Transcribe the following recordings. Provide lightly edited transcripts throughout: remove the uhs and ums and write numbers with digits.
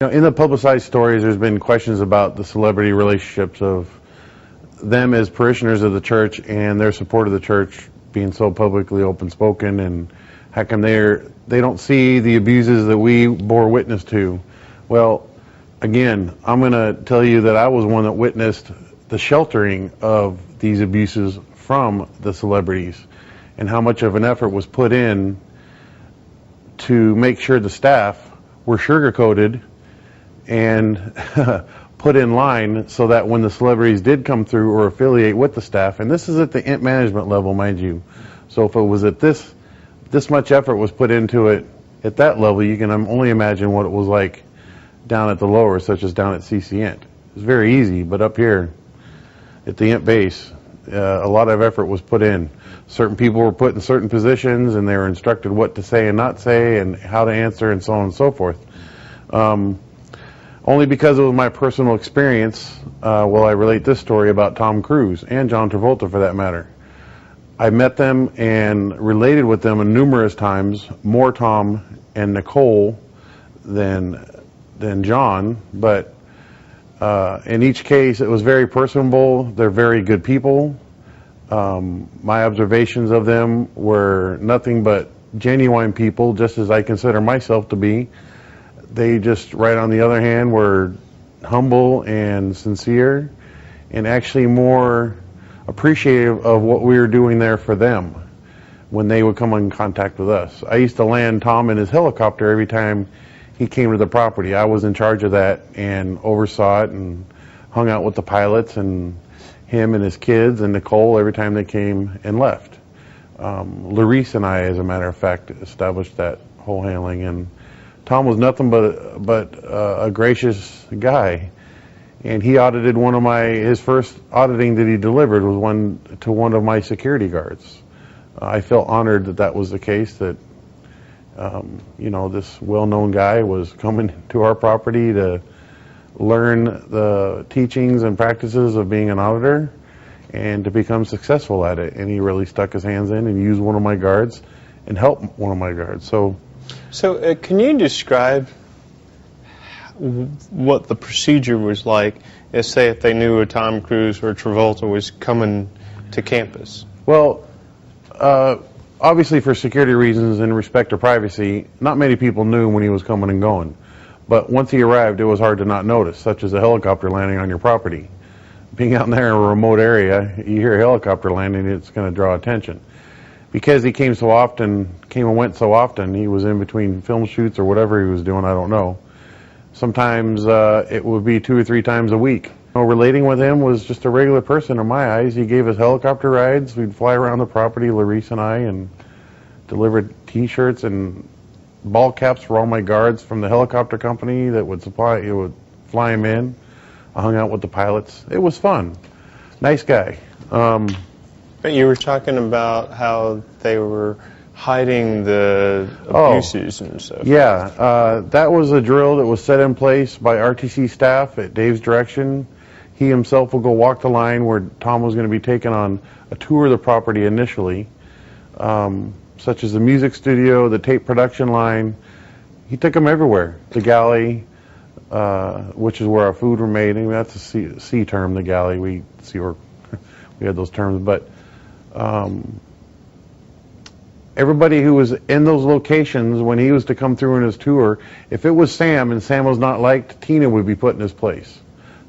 In the publicized stories, there's been questions about the celebrity relationships of them as parishioners of the church and their support of the church being so publicly open-spoken, and how come they don't see the abuses that we bore witness to. Well, again, I'm going to tell you that I was one that witnessed the sheltering of these abuses from the celebrities, and how much of an effort was put in to make sure the staff were sugar-coated and put in line so that when the celebrities did come through or affiliate with the staff, and this is at the management level, mind you, so if it was at this much effort was put into it at that level, you can only imagine what it was like down at the lower, such as down at CCNT. It's very easy, but up here at the INT base, a lot of effort was put in. Certain people were put in certain positions, and they were instructed what to say and not say, and how to answer, and so on and so forth. Only because it was my personal experience will I relate this story about Tom Cruise, and John Travolta for that matter. I met them and related with them numerous times, more Tom and Nicole than John, but in each case it was very personable. They're very good people. My observations of them were nothing but genuine people, just as I consider myself to be. They just, right on the other hand, were humble and sincere, and actually more appreciative of what we were doing there for them when they would come in contact with us. I used to land Tom in his helicopter every time he came to the property. I was in charge of that and oversaw it and hung out with the pilots and him and his kids and Nicole every time they came and left. Larice and I, as a matter of fact, established that whole handling, and Tom was nothing but a gracious guy, and he audited his first auditing that he delivered was one of my security guards. I felt honored that was the case, that this well-known guy was coming to our property to learn the teachings and practices of being an auditor and to become successful at it, and he really stuck his hands in and used one of my guards and helped one of my guards. So can you describe what the procedure was like, say if they knew a Tom Cruise or Travolta was coming to campus? Well, obviously for security reasons and respect to privacy, not many people knew when he was coming and going. But once he arrived, it was hard to not notice, such as a helicopter landing on your property. Being out there in a remote area, you hear a helicopter landing, it's going to draw attention. Because he came and went so often, he was in between film shoots or whatever he was doing, I don't know. Sometimes it would be 2 or 3 times a week. Relating with him was just a regular person in my eyes. He gave us helicopter rides. We'd fly around the property, Larice and I, and delivered T-shirts and ball caps for all my guards from the helicopter company that would fly him in. I hung out with the pilots. It was fun. Nice guy. But you were talking about how they were hiding the abuses and stuff. Yeah, that was a drill that was set in place by RTC staff at Dave's direction. He himself would go walk the line where Tom was going to be taken on a tour of the property initially, such as the music studio, the tape production line. He took them everywhere. The galley, which is where our food were made. I mean, that's a C term, the galley. We had those terms, but everybody who was in those locations when he was to come through in his tour, if it was Sam and Sam was not liked, Tina would be put in his place.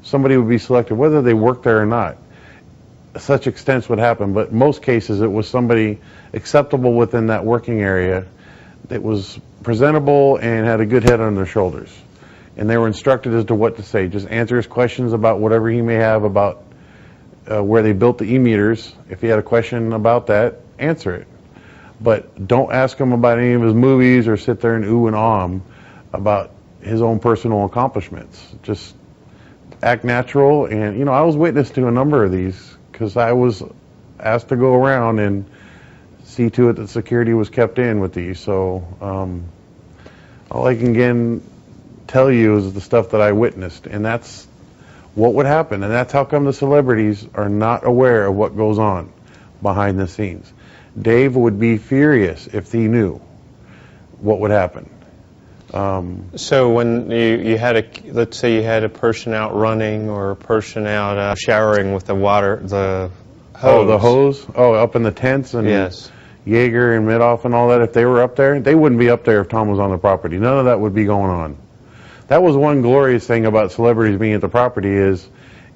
Somebody would be selected, whether they worked there or not. Such extents would happen, but in most cases it was somebody acceptable within that working area that was presentable and had a good head on their shoulders. And they were instructed as to what to say. Just answer his questions about whatever he may have about where they built the e-meters. If he had a question about that, answer it. But don't ask him about any of his movies or sit there and ooh and ah him about his own personal accomplishments. Just act natural. And, I was witness to a number of these because I was asked to go around and see to it that security was kept in with these. So all I can again tell you is the stuff that I witnessed, and that's what would happen. And that's how come the celebrities are not aware of what goes on behind the scenes. Dave would be furious if he knew what would happen. So when you had let's say you had a person out running or a person out showering with the hose. Oh, the hose? Oh, up in the tents and Yes. Jaeger and Midoff and all that, if they were up there, they wouldn't be up there if Tom was on the property. None of that would be going on. That was one glorious thing about celebrities being at the property is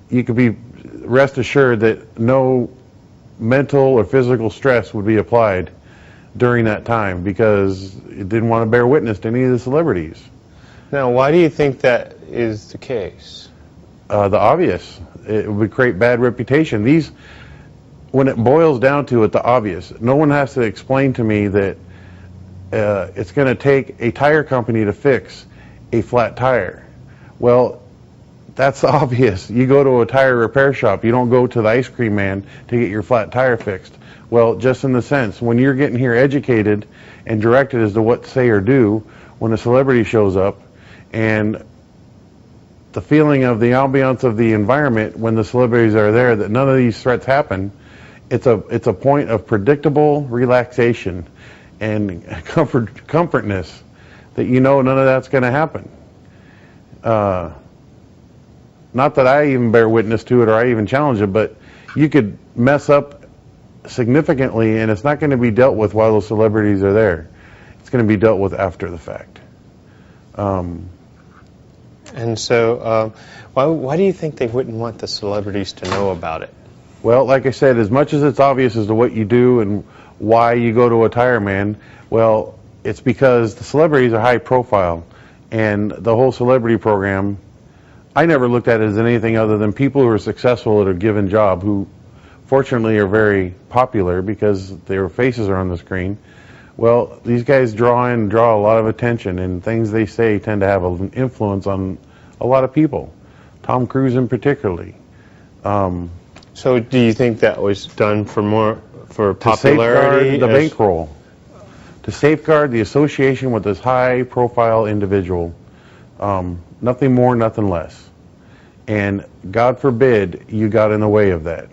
you could be rest assured that no mental or physical stress would be applied during that time because it didn't want to bear witness to any of the celebrities. Now, why do you think that is the case? The obvious. It would create bad reputation. When it boils down to it, the obvious. No one has to explain to me that it's going to take a tire company to fix a flat tire. Well, that's obvious. You go to a tire repair shop. You don't go to the ice cream man to get your flat tire fixed. Well, just in the sense, when you're getting here educated and directed as to what to say or do, when a celebrity shows up, and the feeling of the ambiance of the environment when the celebrities are there, that none of these threats happen, it's a point of predictable relaxation and comfortness that you know none of that's going to happen. Not that I even bear witness to it or I even challenge it, but you could mess up significantly and it's not going to be dealt with while those celebrities are there. It's going to be dealt with after the fact. And so why do you think they wouldn't want the celebrities to know about it? Well, like I said, as much as it's obvious as to what you do and why you go to a tire man, well, it's because the celebrities are high profile, and the whole celebrity program, I never looked at it as anything other than people who are successful at a given job, who fortunately are very popular because their faces are on the screen. Well, these guys draw a lot of attention, and things they say tend to have an influence on a lot of people. Tom Cruise in particularly. So do you think that was done for popularity? To safeguard the bankroll. To safeguard the association with this high-profile individual. Nothing more, nothing less. And God forbid you got in the way of that.